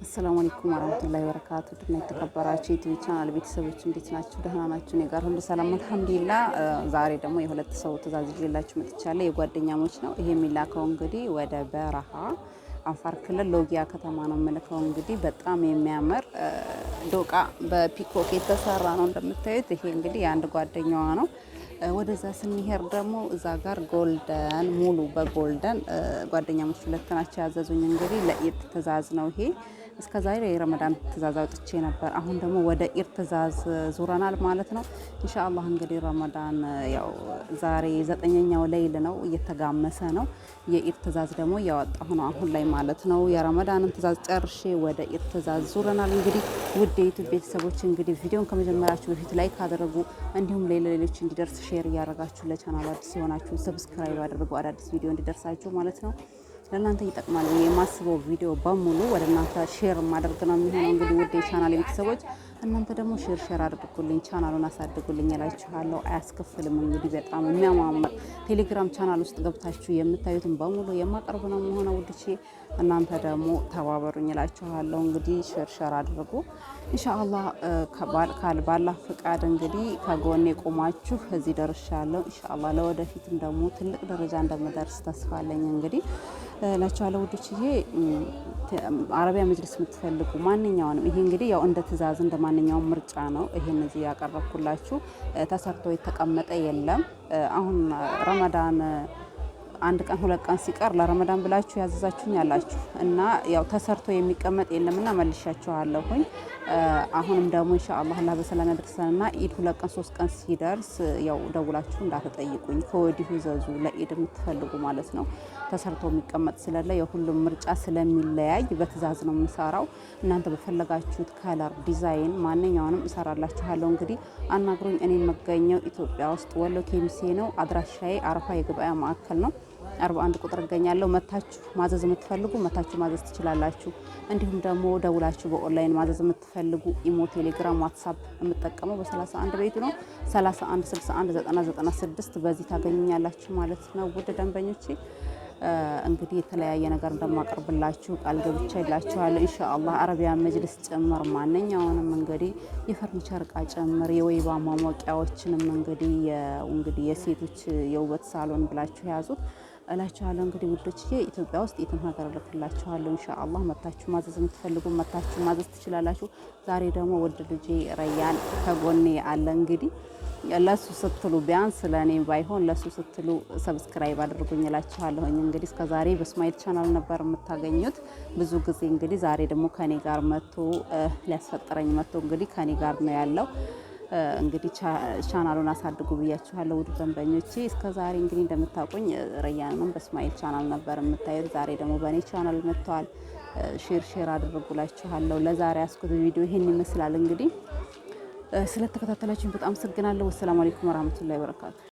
السلام عليكم ورحمة الله وبركاته دنا የተከበራችሁ ዩቲዩብ ቻናል ቤተሰቦች እንዴት ናችሁ? ደህና ናችሁ? እኔ ጋር ሁሉ ሰላም አልሐምዱሊላህ። ዛሬ ደግሞ የሁለት ሰው ትእዛዝ ይዤላችሁ መጥቻለሁ። የጓደኛሞች ነው። ይሄ የሚላከው እንግዲህ ወደ በረሃ አፋር ክልል ሎጊያ ከተማ ነው የምልከው። እንግዲህ በጣም የሚያምር ዶቃ በፒኮክ የተሰራ ነው እንደምታዩት። ይሄ እንግዲህ የአንድ ጓደኛዋ ነው። ወደዛ ስንሄድ ደግሞ እዛ ጋር ጎልደን ሙሉ በጎልደን ጓደኛሞች ሁለት ናቸው ያዘዙኝ። እንግዲህ ለኢድ ትእዛዝ ነው ይሄ። እስከዛሬ የረመዳን ትእዛዝ አውጥቼ ነበር። አሁን ደግሞ ወደ ኢድ ትእዛዝ ዙረናል ማለት ነው። ኢንሻአላህ እንግዲህ ረመዳን ያው ዛሬ 9ኛው ሌይል ነው፣ እየተጋመሰ ነው። የኢድ ትእዛዝ ደግሞ እያወጣሁ ነው አሁን ላይ ማለት ነው። የረመዳንን ትእዛዝ ጨርሼ ወደ ኢድ ትእዛዝ ዙረናል። እንግዲህ ውድ የዩቲዩብ ቤተሰቦች እንግዲህ ቪዲዮን ከመጀመራችሁ በፊት ላይክ አድርጉ፣ እንዲሁም ሌሎች እንዲደርስ ሼር እያደረጋችሁ ለቻናሉ አዲስ የሆናችሁ ሰብስክራይብ አድርጉ፣ አዳዲስ ቪዲዮ እንዲደርሳችሁ ማለት ነው። ለእናንተ ይጠቅማል የማስበው ቪዲዮ በሙሉ ወደ እናንተ ሼር ማድረግ ነው የሚሆነው። እንግዲህ ውድ የቻናል ቤተሰቦች እናንተ ደግሞ ሼር አድርጉልኝ፣ ቻናሉን አሳድጉልኝ እላችኋለሁ። አያስከፍልም። እንግዲህ በጣም የሚያማምር ቴሌግራም ቻናል ውስጥ ገብታችሁ የምታዩትን በሙሉ የማቀርብ ነው የሚሆነው። ውድቼ እናንተ ደግሞ ተባበሩኝ እላችኋለሁ። እንግዲህ ሼር አድርጉ ኢንሻአላህ። ባላህ ፍቃድ እንግዲህ ከጎኔ ቆማችሁ እዚህ ደርሻለሁ። ኢንሻአላህ ለወደፊትም ደግሞ ትልቅ ደረጃ እንደምደርስ ተስፋ አለኝ። እንግዲህ እላችኋለሁ ውዶችዬ። አረቢያ መጅልስ የምትፈልጉ ማንኛውንም ይሄ እንግዲህ ያው እንደ ትእዛዝ እንደ ማንኛውም ምርጫ ነው። ይሄን እዚህ ያቀረብኩላችሁ ተሰርቶ የተቀመጠ የለም። አሁን ረመዳን አንድ ቀን ሁለት ቀን ሲቀር ለረመዳን ብላችሁ ያዘዛችሁኝ ያላችሁ እና ያው ተሰርቶ የሚቀመጥ የለምና መልሻችኋለሁኝ። አሁንም ደግሞ ኢንሻአላህ አላህ በሰላም ያደርሰንና ኢድ ሁለት ቀን ሶስት ቀን ሲደርስ ያው ደውላችሁ እንዳትጠይቁኝ ከወዲሁ ዘዙ። ለኢድ የምትፈልጉ ማለት ነው። ተሰርቶ የሚቀመጥ ስለሌለ የሁሉም ምርጫ ስለሚለያይ በትእዛዝ ነው የምሰራው። እናንተ በፈለጋችሁት ከለር ዲዛይን ማንኛውንም እሰራላችኋለሁ። እንግዲህ አናግሩኝ። እኔ የምገኘው ኢትዮጵያ ውስጥ ወሎ ኬሚሴ ነው። አድራሻዬ አረፋ የገበያ ማዕከል ነው። 41 ቁጥር እገኛለሁ። መታችሁ ማዘዝ የምትፈልጉ መታችሁ ማዘዝ ትችላላችሁ። እንዲሁም ደግሞ ደውላችሁ በኦንላይን ማዘዝ የምትፈልጉ ኢሞ፣ ቴሌግራም፣ ዋትስአፕ የምጠቀመው በ31 ቤቱ ነው 31 61 996 በዚህ ታገኙኛላችሁ ማለት ነው። ውድ ደንበኞቼ እንግዲህ የተለያየ ነገር እንደማቀርብላችሁ ቃል ገብቻላችኋለሁ። ኢንሻአላህ አረቢያን መጅልስ ጭምር ማንኛውንም እንግዲህ የፈርኒቸር እቃ ጭምር የወይባ ማሞቂያዎችንም እንግዲህ የሴቶች የውበት ሳሎን ብላችሁ ያዙት እላችኋለሁ። እንግዲህ ውዶችዬ ኢትዮጵያ ውስጥ የትም ሀገር ልክላችኋለሁ። ኢንሻአላህ መታችሁ ማዘዝ የምትፈልጉ መታችሁ ማዘዝ ትችላላችሁ። ዛሬ ደግሞ ውድ ልጄ ረያን ከጎኔ አለ። እንግዲህ ለሱ ስትሉ ቢያንስ ለኔ ባይሆን ለሱ ስትሉ ሰብስክራይብ አድርጉኝ እላችኋለሁኝ። እንግዲህ እስከዛሬ በስማይል ቻናል ነበር የምታገኙት ብዙ ጊዜ። እንግዲህ ዛሬ ደግሞ ከኔ ጋር መጥቶ ሊያስፈጥረኝ መጥቶ እንግዲህ ከኔ ጋር ነው ያለው። እንግዲህ ቻናሉን አሳድጉ ብያችኋለሁ ውድ ደንበኞቼ። እስከዛሬ እንግዲህ እንደምታውቁኝ ረያንም በስማይል ቻናል ነበር የምታዩት። ዛሬ ደግሞ በእኔ ቻናል መጥቷል። ሼር አድርጉላችኋለሁ። ለዛሬ ያስኩት ቪዲዮ ይሄን ይመስላል። እንግዲህ ስለተከታተላችሁኝ በጣም አመሰግናለሁ። ወሰላሙ አለይኩም ወራህመቱላሂ ወበረካቱ።